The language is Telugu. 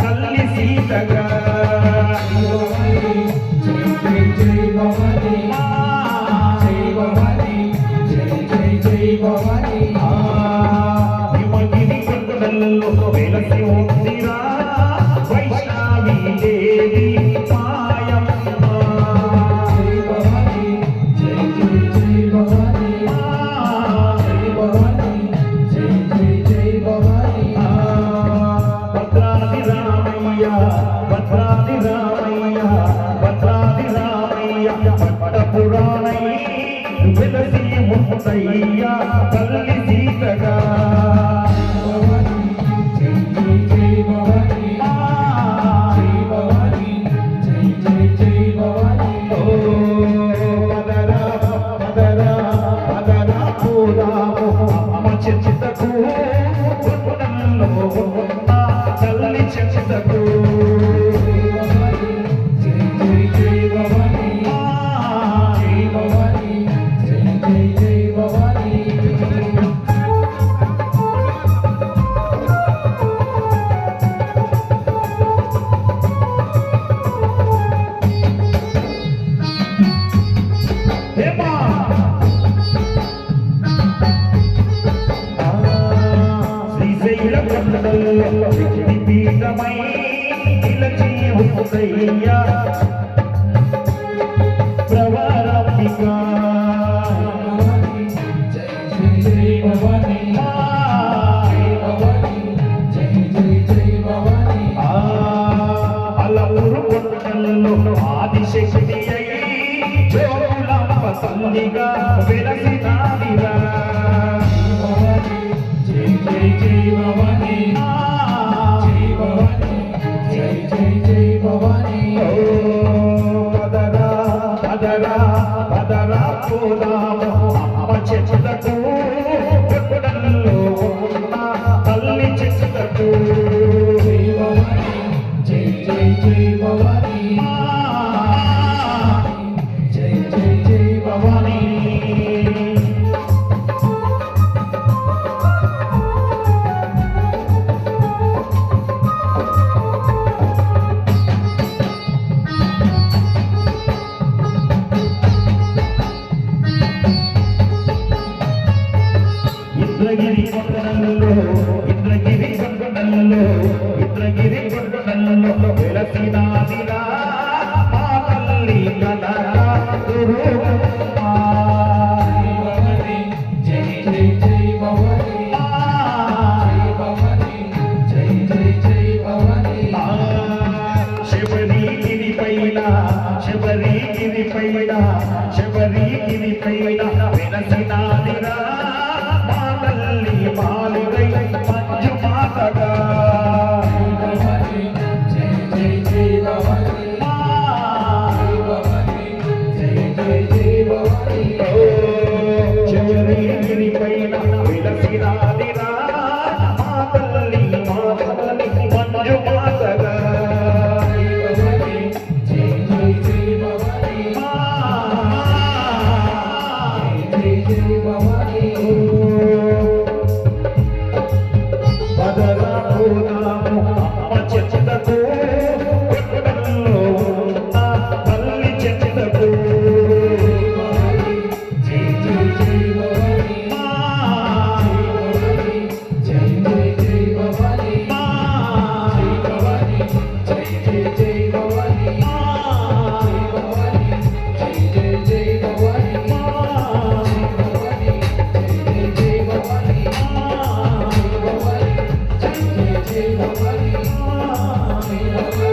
కల్లి సీతగా హిమగిరి కొండలలో వెలసి ఉందిరా వైష్ణవి దేవి మాయమ్మ భద్రాది రామయ్య భద్రాది రామయ్య భద్రాది రామయ్య పట్ట పురాణయ్య వెలసి ఉందయ్య కల్లి సీతగా పీఠమై నిలచి ఉందయ్య ప్రవరాంబిక అలవురు కొండల్లో ఆదిశక్తి అయి జోగులాంబ తల్లిగా వెలసినాదిరా జై జై జై భవాని తల్లి చెట్టుకు జై జై జై భవాని జై జై జై భవాని ఇంద్రగిరి కొండలలో వెలసినాదిరా మా తల్లి కలరా జై జై జై భవాని జై జై జై భవాని శబరిగిరి పైన వెలసినాదిరా మా తల్లి మాలుగై మంజు మాతగా శబరిగిరి పైన వెలసినాదిరా మా తల్లి మంజు మాతగా భవాని వినవా